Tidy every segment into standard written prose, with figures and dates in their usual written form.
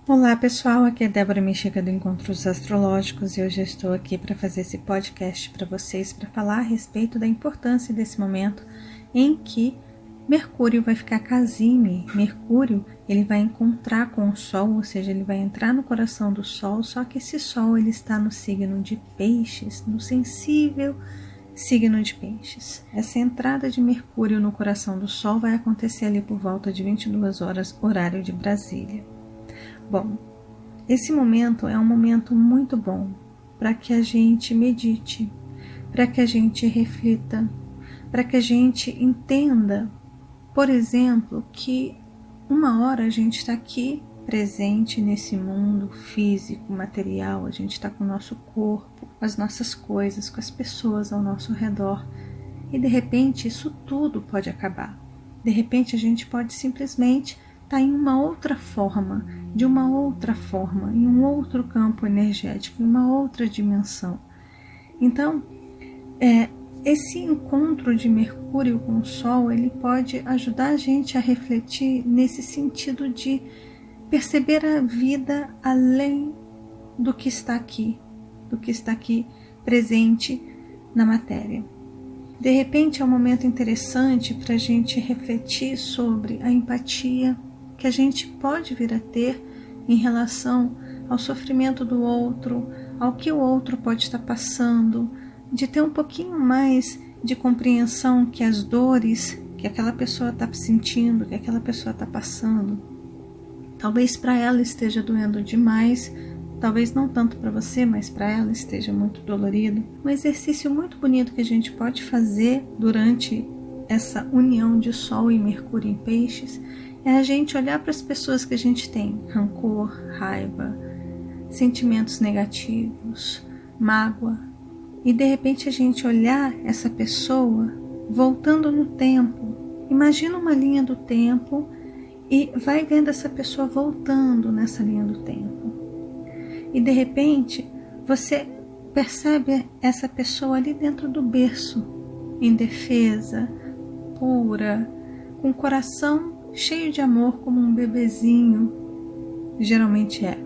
Olá pessoal, aqui é Débora Mexica do Encontros Astrológicos e hoje eu estou aqui para fazer esse podcast para vocês, para falar a respeito da importância desse momento em que Mercúrio vai ficar casime. Mercúrio ele vai encontrar com o Sol, ou seja, ele vai entrar no coração do Sol, só que esse Sol ele está no signo de Peixes, no sensível signo de Peixes. Essa entrada de Mercúrio no coração do Sol vai acontecer ali por volta de 22 horas, horário de Brasília. Bom, esse momento é um momento muito bom para que a gente medite, para que a gente reflita, para que a gente entenda, por exemplo, que uma hora a gente está aqui presente nesse mundo físico, material, a gente está com o nosso corpo, com as nossas coisas, com as pessoas ao nosso redor e de repente isso tudo pode acabar. De repente a gente pode simplesmente estar em uma outra forma, de uma outra forma, em um outro campo energético, em uma outra dimensão. Então, esse encontro de Mercúrio com o Sol, ele pode ajudar a gente a refletir nesse sentido de perceber a vida além do que está aqui presente na matéria. De repente é um momento interessante para a gente refletir sobre a empatia que a gente pode vir a ter em relação ao sofrimento do outro, ao que o outro pode estar passando, de ter um pouquinho mais de compreensão que as dores que aquela pessoa está sentindo, que aquela pessoa está passando, talvez para ela esteja doendo demais, talvez não tanto para você, mas para ela esteja muito dolorido. Um exercício muito bonito que a gente pode fazer durante essa união de Sol e Mercúrio em Peixes é a gente olhar para as pessoas que a gente tem rancor, raiva, sentimentos negativos, mágoa, e de repente a gente olhar essa pessoa voltando no tempo. Imagina uma linha do tempo e vai vendo essa pessoa voltando nessa linha do tempo. E de repente você percebe essa pessoa ali dentro do berço, indefesa, pura, com o coração cheio de amor como um bebezinho geralmente é.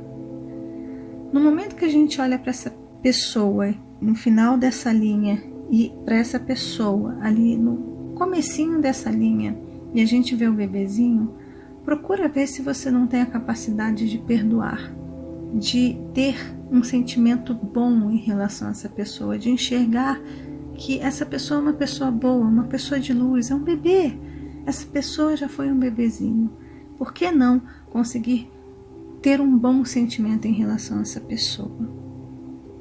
No momento que a gente olha para essa pessoa no final dessa linha e para essa pessoa ali no comecinho dessa linha e a gente vê o bebezinho, procura ver se você não tem a capacidade de perdoar, de ter um sentimento bom em relação a essa pessoa, de enxergar que essa pessoa é uma pessoa boa, uma pessoa de luz, é um bebê. Essa pessoa já foi um bebezinho. Por que não conseguir ter um bom sentimento em relação a essa pessoa?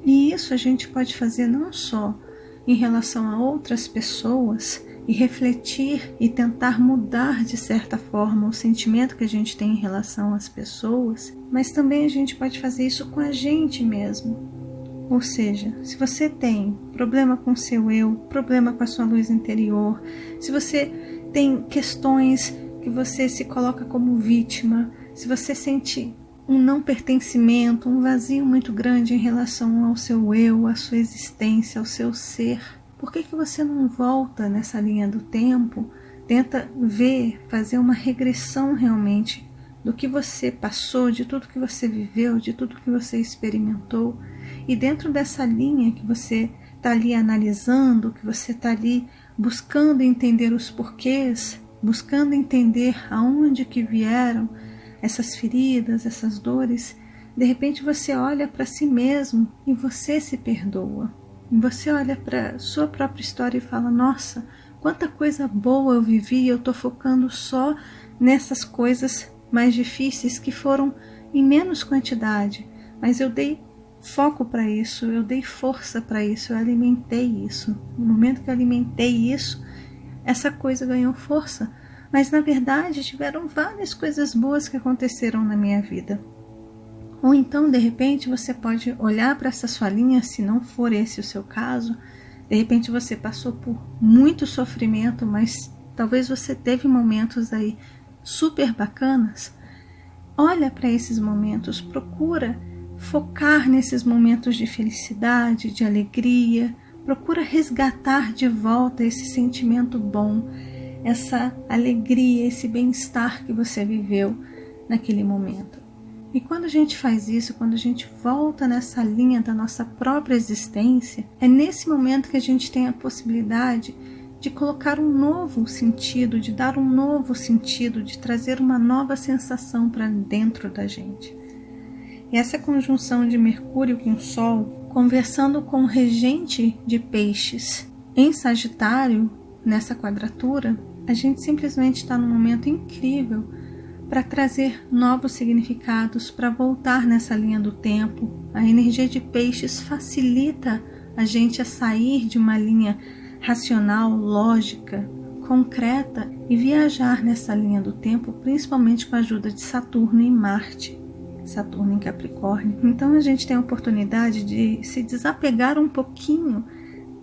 E isso a gente pode fazer não só em relação a outras pessoas e refletir e tentar mudar de certa forma o sentimento que a gente tem em relação às pessoas, mas também a gente pode fazer isso com a gente mesmo. Ou seja, se você tem problema com seu eu, problema com a sua luz interior, se você tem questões que você se coloca como vítima, se você sente um não pertencimento, um vazio muito grande em relação ao seu eu, à sua existência, ao seu ser, por que você não volta nessa linha do tempo, tenta ver, fazer uma regressão realmente do que você passou, de tudo que você viveu, de tudo que você experimentou, e dentro dessa linha que você está ali analisando, que você está ali buscando entender os porquês, buscando entender aonde que vieram essas feridas, essas dores, de repente você olha para si mesmo e você se perdoa. E você olha para sua própria história e fala, nossa, quanta coisa boa eu vivi, eu estou focando só nessas coisas mais difíceis que foram em menos quantidade, mas eu dei foco para isso, eu dei força para isso, eu alimentei isso. No momento que eu alimentei isso, essa coisa ganhou força. Mas na verdade tiveram várias coisas boas que aconteceram na minha vida. Ou então de repente você pode olhar para essa sua linha, se não for esse o seu caso, de repente você passou por muito sofrimento, mas talvez você teve momentos aí super bacanas. Olha para esses momentos, procura focar nesses momentos de felicidade, de alegria, procura resgatar de volta esse sentimento bom, essa alegria, esse bem-estar que você viveu naquele momento. E quando a gente faz isso, quando a gente volta nessa linha da nossa própria existência, é nesse momento que a gente tem a possibilidade de colocar um novo sentido, de dar um novo sentido, de trazer uma nova sensação para dentro da gente. E essa conjunção de Mercúrio com o Sol, conversando com o regente de Peixes em Sagitário, nessa quadratura, a gente simplesmente está num momento incrível para trazer novos significados, para voltar nessa linha do tempo. A energia de Peixes facilita a gente a sair de uma linha racional, lógica, concreta e viajar nessa linha do tempo, principalmente com a ajuda de Saturno e Marte. Saturno em Capricórnio. Então a gente tem a oportunidade de se desapegar um pouquinho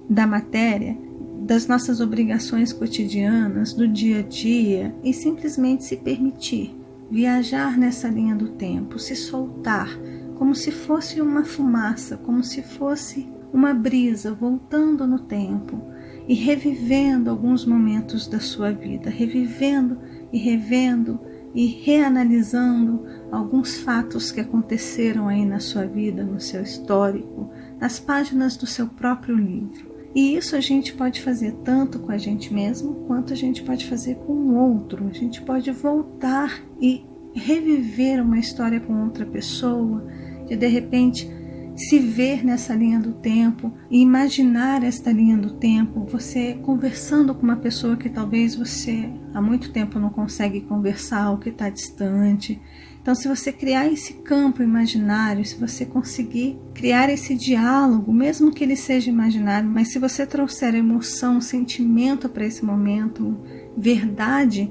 da matéria, das nossas obrigações cotidianas, do dia a dia e simplesmente se permitir viajar nessa linha do tempo, se soltar, como se fosse uma fumaça, como se fosse uma brisa voltando no tempo e revivendo alguns momentos da sua vida, revivendo e revendo e reanalisando alguns fatos que aconteceram aí na sua vida, no seu histórico, nas páginas do seu próprio livro. E isso a gente pode fazer tanto com a gente mesmo, quanto a gente pode fazer com o outro. A gente pode voltar e reviver uma história com outra pessoa, de repente se ver nessa linha do tempo e imaginar esta linha do tempo, você conversando com uma pessoa que talvez você há muito tempo não consegue conversar ou que está distante. Então, se você criar esse campo imaginário, se você conseguir criar esse diálogo, mesmo que ele seja imaginário, mas se você trouxer emoção, sentimento para esse momento, verdade,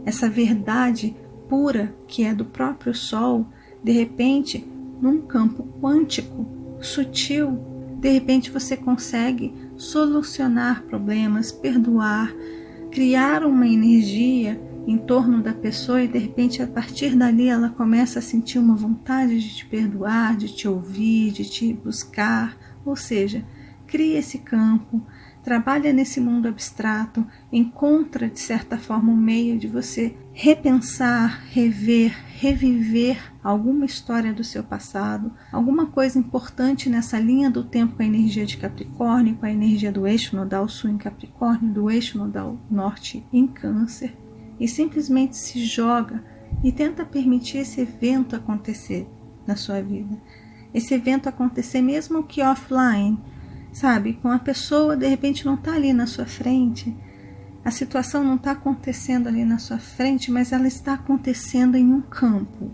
essa verdade pura que é do próprio Sol, de repente, num campo quântico, sutil, de repente você consegue solucionar problemas, perdoar, criar uma energia em torno da pessoa e de repente a partir dali ela começa a sentir uma vontade de te perdoar, de te ouvir, de te buscar, ou seja, cria esse campo, trabalha nesse mundo abstrato, encontra de certa forma um meio de você repensar, rever, reviver alguma história do seu passado, alguma coisa importante nessa linha do tempo com a energia de Capricórnio, com a energia do eixo nodal sul em Capricórnio, do eixo nodal norte em Câncer, e simplesmente se joga e tenta permitir esse evento acontecer na sua vida. Esse evento acontecer mesmo que offline, sabe? Com a pessoa de repente não está ali na sua frente, a situação não está acontecendo ali na sua frente, mas ela está acontecendo em um campo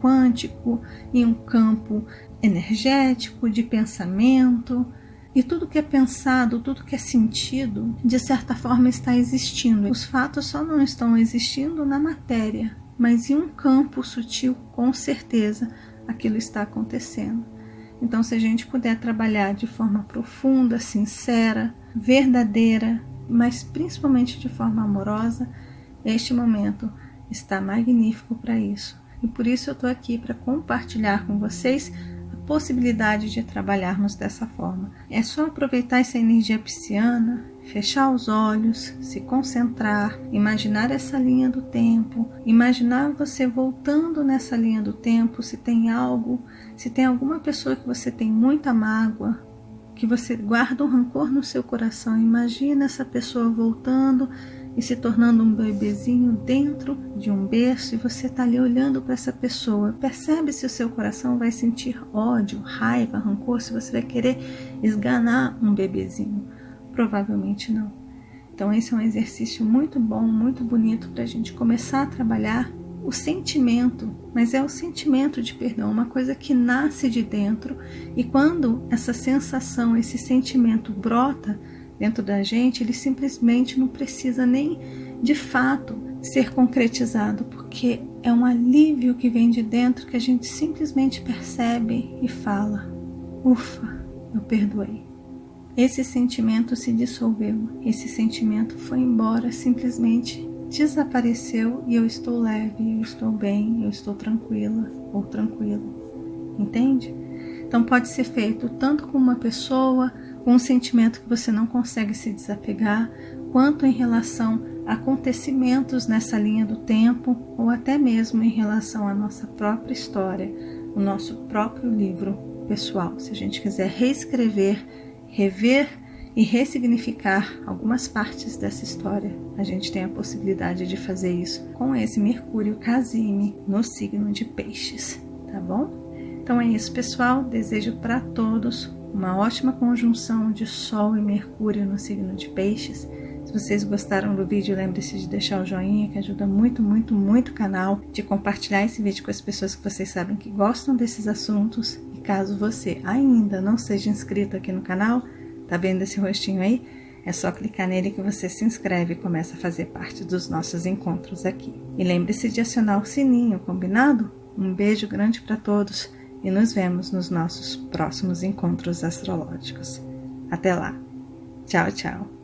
quântico, em um campo energético, de pensamento. E tudo que é pensado, tudo que é sentido, de certa forma está existindo. Os fatos só não estão existindo na matéria, mas em um campo sutil, com certeza, aquilo está acontecendo. Então, se a gente puder trabalhar de forma profunda, sincera, verdadeira, mas principalmente de forma amorosa, este momento está magnífico para isso. E por isso eu estou aqui para compartilhar com vocês possibilidade de trabalharmos dessa forma. É só aproveitar essa energia pisciana, fechar os olhos, se concentrar, imaginar essa linha do tempo, imaginar você voltando nessa linha do tempo, se tem algo, se tem alguma pessoa que você tem muita mágoa, que você guarda um rancor no seu coração, imagina essa pessoa voltando e se tornando um bebezinho dentro de um berço e você está ali olhando para essa pessoa. Percebe se o seu coração vai sentir ódio, raiva, rancor, se você vai querer esganar um bebezinho. Provavelmente não. Então esse é um exercício muito bom, muito bonito para a gente começar a trabalhar o sentimento, mas é o sentimento de perdão, uma coisa que nasce de dentro e quando essa sensação, esse sentimento brota dentro da gente, ele simplesmente não precisa nem de fato ser concretizado, porque é um alívio que vem de dentro que a gente simplesmente percebe e fala: ufa, eu perdoei. Esse sentimento se dissolveu, esse sentimento foi embora, simplesmente desapareceu e eu estou leve, eu estou bem, eu estou tranquila ou tranquilo. Entende? Então pode ser feito tanto com uma pessoa, com um sentimento que você não consegue se desapegar, quanto em relação acontecimentos nessa linha do tempo ou até mesmo em relação à nossa própria história, o nosso próprio livro pessoal. Se a gente quiser reescrever, rever e ressignificar algumas partes dessa história, a gente tem a possibilidade de fazer isso com esse Mercúrio Casime no signo de Peixes, tá bom? Então é isso, pessoal. Desejo para todos uma ótima conjunção de Sol e Mercúrio no signo de Peixes. Se vocês gostaram do vídeo, lembre-se de deixar o joinha, que ajuda muito, muito, muito o canal, de compartilhar esse vídeo com as pessoas que vocês sabem que gostam desses assuntos. E caso você ainda não seja inscrito aqui no canal, tá vendo esse rostinho aí? É só clicar nele que você se inscreve e começa a fazer parte dos nossos encontros aqui. E lembre-se de acionar o sininho, combinado? Um beijo grande para todos e nos vemos nos nossos próximos encontros astrológicos. Até lá! Tchau, tchau!